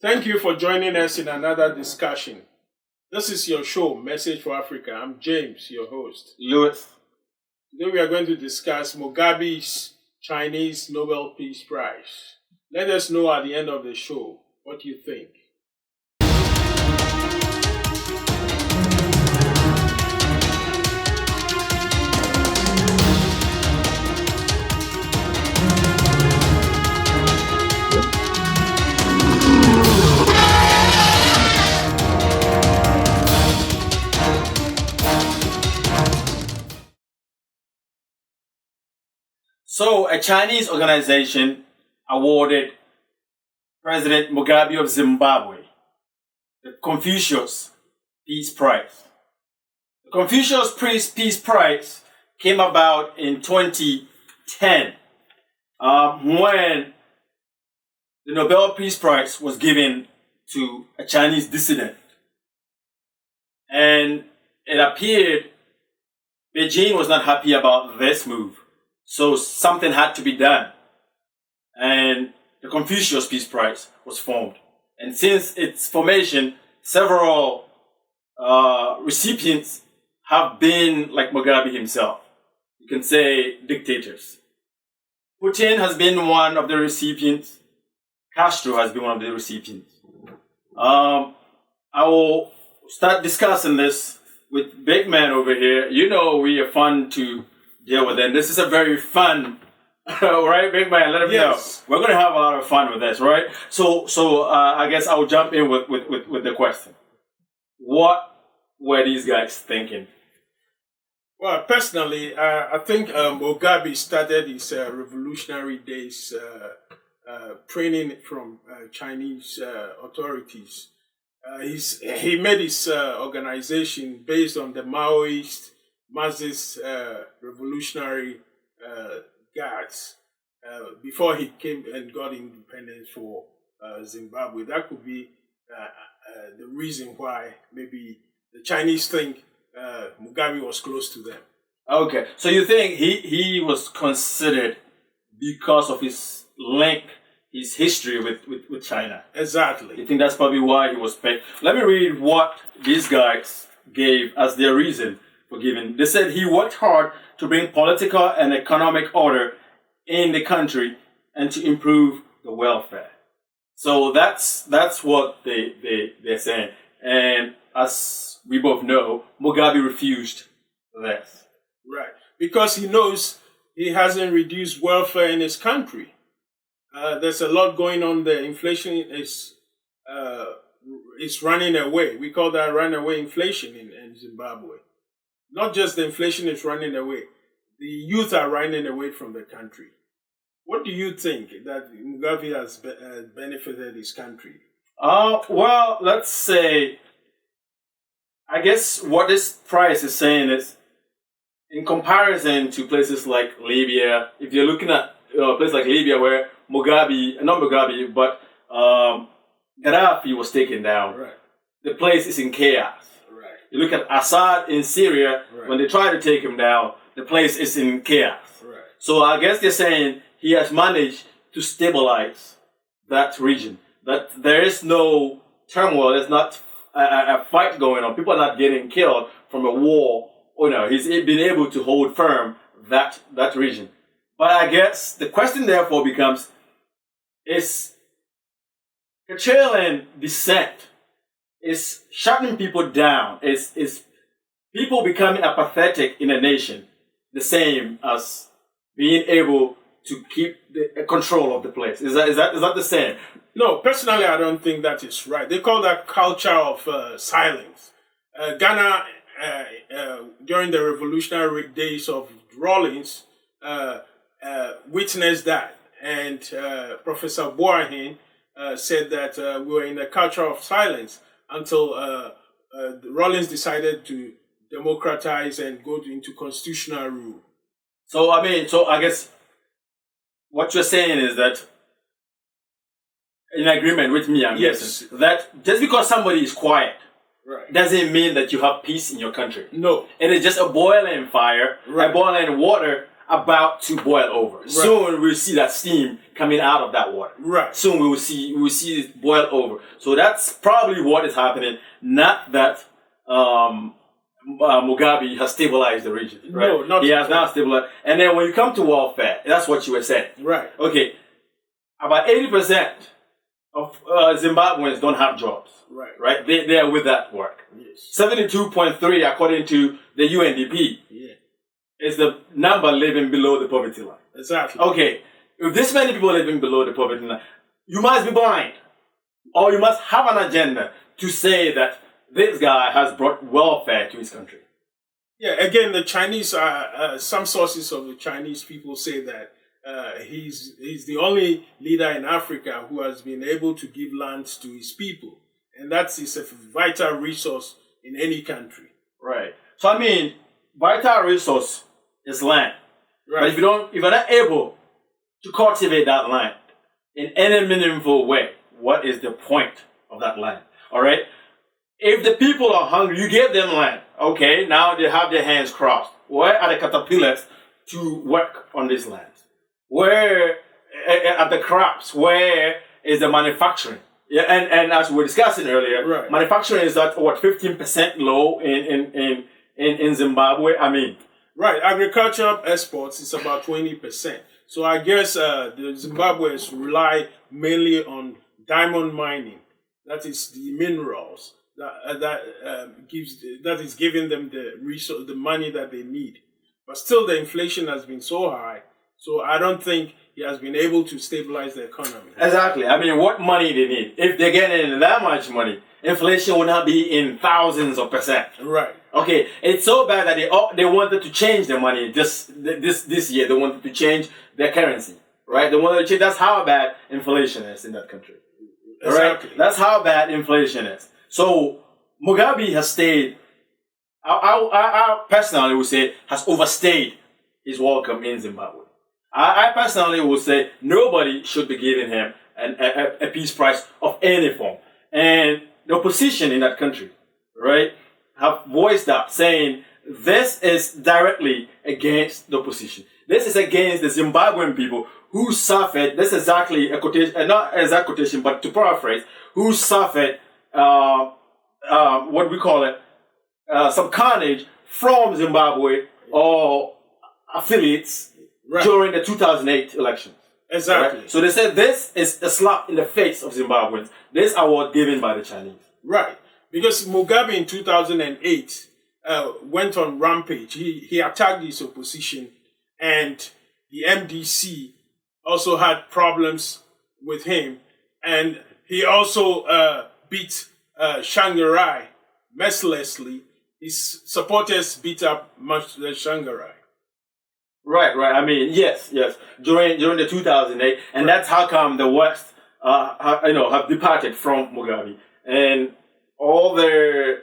Thank you for joining us in another discussion. This is your show, Message for Africa. I'm James, your host. Lewis. Today we are going to discuss Mugabe's Chinese Nobel Peace Prize. Let us know at the end of the show what you think. So, a Chinese organization awarded President Mugabe of Zimbabwe the Confucius Peace Prize. The Confucius Peace Prize came about in 2010 when the Nobel Peace Prize was given to a Chinese dissident. And it appeared Beijing was not happy about this move. So something had to be done. And the Confucius Peace Prize was formed. And since its formation, several recipients have been like Mugabe himself. You can say dictators. Putin has been one of the recipients. Castro has been one of the recipients. I will start discussing this with big man over here. You know we are fun to deal with it. This is a very fun, right, big man? Let him know. We're going to have a lot of fun with this, right? So I guess I'll jump in with the question. What were these guys thinking? Well, personally, I think Mugabe started his revolutionary days training from Chinese authorities. He made his organization based on the Maoist Marxist revolutionary guards before he came and got independence for Zimbabwe. That could be the reason why maybe the Chinese think Mugabe was close to them. Okay, so you think he was considered because of his link, his history with China? Exactly. You think that's probably why he was picked? Let me read what these guys gave as their reason for giving. They said he worked hard to bring political and economic order in the country and to improve the welfare. So that's what they're saying. And as we both know, Mugabe refused this. Right. Because he knows he hasn't reduced welfare in his country. There's a lot going on there. Inflation is running away. We call that runaway inflation in Zimbabwe. Not just the inflation is running away. The youth are running away from the country. What do you think that Mugabe has benefited his country? Well, let's say, I guess what this price is saying is, in comparison to places like Libya, if you're looking at a place like Libya where Mugabe, not Mugabe, but Gaddafi was taken down, right. The place is in chaos. You look at Assad in Syria, when they try to take him down, the place is in chaos. Right. So I guess they're saying he has managed to stabilize that region. That there is no turmoil, there's not a fight going on. People are not getting killed from a war. Oh no, he's been able to hold firm that region. But I guess the question therefore becomes, is curtailing dissent, is shutting people down, is people becoming apathetic in a nation the same as being able to keep the control of the place? Is that the same? No, personally, I don't think that is right. They call that culture of silence. Ghana, during the revolutionary days of Rawlings, witnessed that. And Professor Boahin said that we were in a culture of silence until Rawlings decided to democratize and go into constitutional rule. So I guess what you're saying is that, in agreement with me, I'm guessing, that just because somebody is quiet, doesn't mean that you have peace in your country. No. It is just a boiling fire, a boiling water about to boil over. Right. Soon we'll see that steam coming out of that water. Right. Soon we will see it boil over. So that's probably what is happening. Not that Mugabe has stabilized the region. Right? No, not he has now stabilized. And then when you come to welfare, that's what you were saying. Right. Okay. About 80% of Zimbabweans don't have jobs. Right. Right. They are with that work. Yes. 72.3 according to the UNDP. Yeah. Is the number living below the poverty line. Exactly. Okay, if this many people living below the poverty line, you must be blind. Or you must have an agenda to say that this guy has brought welfare to his country. Yeah, again, the Chinese, some sources of the Chinese people say that he's the only leader in Africa who has been able to give lands to his people. And that is a vital resource in any country. Right. So, I mean, vital resource is land. Right. But if you're not able to cultivate that land in any meaningful way, what is the point of that land? All right. If the people are hungry, you give them land. Okay. Now they have their hands crossed. Where are the caterpillars to work on this land? Where are the crops? Where is the manufacturing? Yeah. And as we were discussing earlier, right. Manufacturing is at 15% low in Zimbabwe. I mean. Right, agricultural exports is about 20%. So I guess the Zimbabweans rely mainly on diamond mining. That is the minerals that is giving them the resource, the money that they need. But still, the inflation has been so high. So I don't think he has been able to stabilize the economy. Exactly. I mean, what money they need? If they're getting that much money, inflation will not be in thousands of percent. Right. Okay, it's so bad that they wanted to change their money this year. They wanted to change their currency, right? They wanted to change. That's how bad inflation is in that country. Exactly. Right? That's how bad inflation is. So Mugabe has stayed. I personally would say has overstayed his welcome in Zimbabwe. I personally would say nobody should be giving him a peace prize of any form. And the opposition in that country, right, have voiced up saying this is directly against the opposition. This is against the Zimbabwean people who suffered, this is exactly a quotation, not exact quotation, but to paraphrase, who suffered, what we call it, some carnage from Zimbabwe or affiliates during the 2008 elections. Exactly. Right? So they said this is a slap in the face of Zimbabweans. This award given by the Chinese. Right. Because Mugabe in 2008 went on rampage. He attacked his opposition, and the MDC also had problems with him. And he also beat Shanghai mercilessly. His supporters beat up much the Shanghai. Right. I mean, yes. During the 2008, and that's how come the West, have departed from Mugabe, and all their,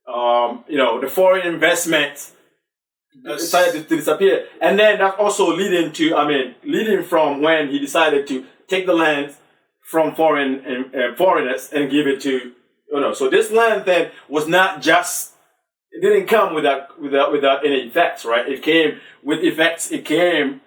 the foreign investments decided to disappear, and then that's also leading from when he decided to take the land from foreigners and give it to, So this land then was not just. It didn't come without any effects, right? It came with effects. It came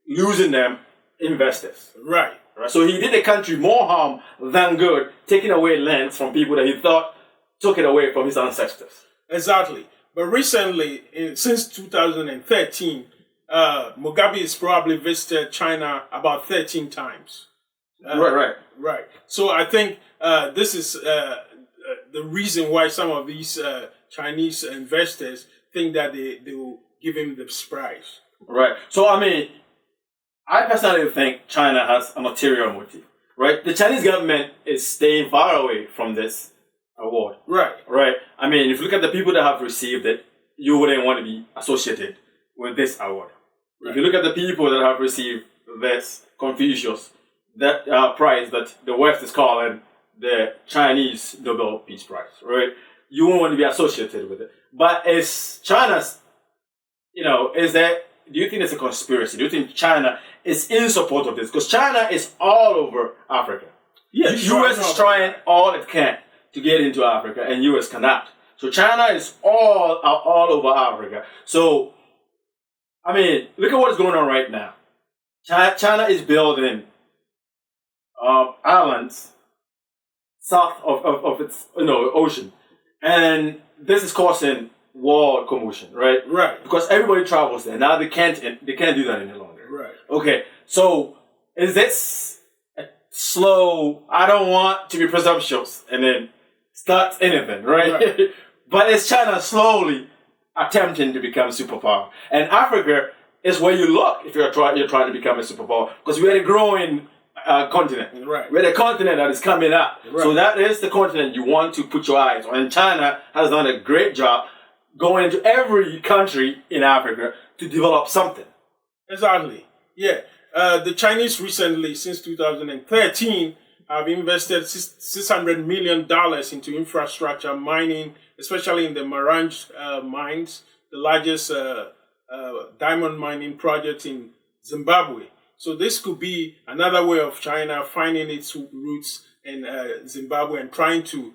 losing them investors. Right. So he did the country more harm than good, taking away lands from people that he thought took it away from his ancestors. Exactly. But recently, since 2013, Mugabe has probably visited China about 13 times. Right. So I think this is the reason why some of these Chinese investors think that they will give him this prize. Right. So, I personally think China has an ulterior motive. Right. The Chinese government is staying far away from this award. Right. If you look at the people that have received it, you wouldn't want to be associated with this award. Right. If you look at the people that have received this Confucius, that prize that the West is calling the Chinese Nobel Peace Prize, right? You won't want to be associated with it. But is China's, do you think it's a conspiracy? Do you think China is in support of this? Because China is all over Africa. Yeah, the U.S. is trying all it can to get into Africa, and U.S. cannot. So China is all over Africa. So I mean, look at what is going on right now. China is building islands south of its ocean, and this is causing world commotion, right? Right. Because everybody travels there now. They can't do that any longer. Right. Okay. So is this a slow? I don't want to be presumptuous, and then start anything, right? But it's China slowly attempting to become a superpower, and Africa is where you look if you're trying to become a superpower, because we're a growing continent. Right. We're the continent that is coming up. Right. So that is the continent you want to put your eyes on. And China has done a great job going into every country in Africa to develop something. Exactly. Yeah. The Chinese recently, since 2013, have invested $600 million into infrastructure, mining, especially in the Marange mines, the largest diamond mining project in Zimbabwe. So this could be another way of China finding its roots in Zimbabwe and trying to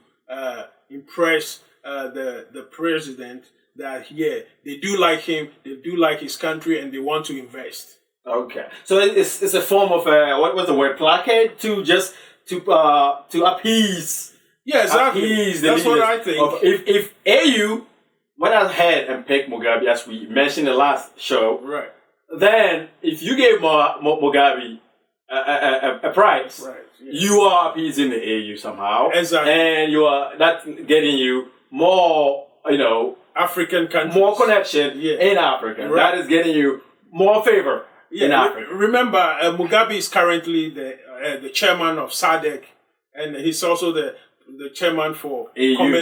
impress the president that, they do like him, they do like his country, and they want to invest. Okay. So it's a form of, what was the word, placate to appease. Yeah, exactly. Appease the That's what I leaders think. If AU went ahead and picked Mugabe, as we mentioned in the last show, Right. then if you gave Mugabe a prize, Right. Yeah. you are appeasing the AU somehow. Exactly. And that's getting you more, African countries. more connection in Africa. Right. That is getting you more favor in Africa. Remember, Mugabe is currently the chairman of SADC, and he's also the chairman for AU.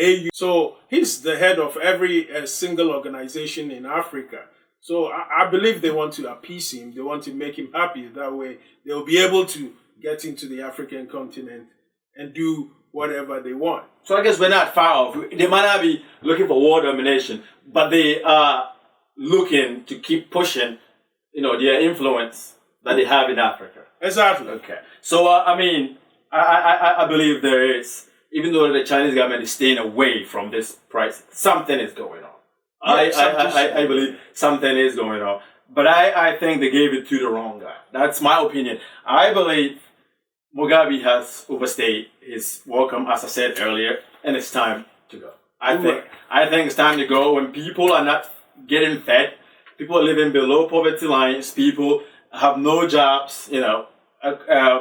AU. So he's the head of every single organization in Africa. So I believe they want to appease him. They want to make him happy. That way, they'll be able to get into the African continent and do whatever they want. So I guess we're not far off. They might not be looking for world domination, but they are looking to keep pushing, their influence that they have in Africa. Exactly. Okay. So I believe there is, even though the Chinese government is staying away from this price, something is going on. I believe something is going on. But I think they gave it to the wrong guy. That's my opinion. I believe Mugabe has overstayed his welcome, as I said earlier, and it's time to go. I think it's time to go when people are not getting fed, people are living below poverty lines, people have no jobs,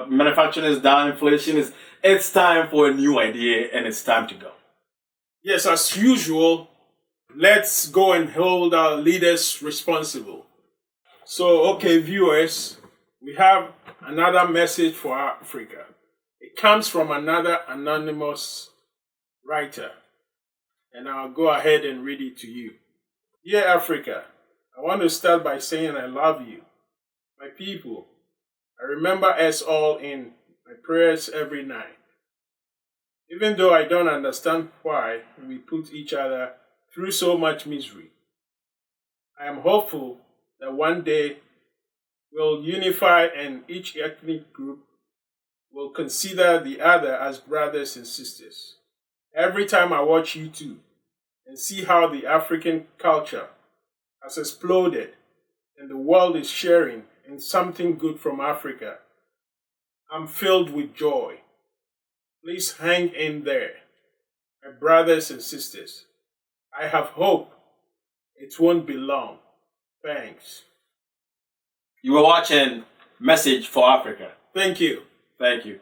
manufacturing is down, inflation is, it's time for a new idea and it's time to go. Yes, as usual, let's go and hold our leaders responsible. So, okay, viewers, we have another message for Africa. It comes from another anonymous writer, and I'll go ahead and read it to you. Dear Africa, I want to start by saying I love you. My people, I remember us all in my prayers every night. Even though I don't understand why we put each other through so much misery, I am hopeful that one day we'll unify and each ethnic group will consider the other as brothers and sisters. Every time I watch YouTube and see how the African culture has exploded and the world is sharing in something good from Africa, I'm filled with joy. Please hang in there, my brothers and sisters. I have hope. It won't be long. Thanks. You were watching Message for Africa. Thank you. Thank you.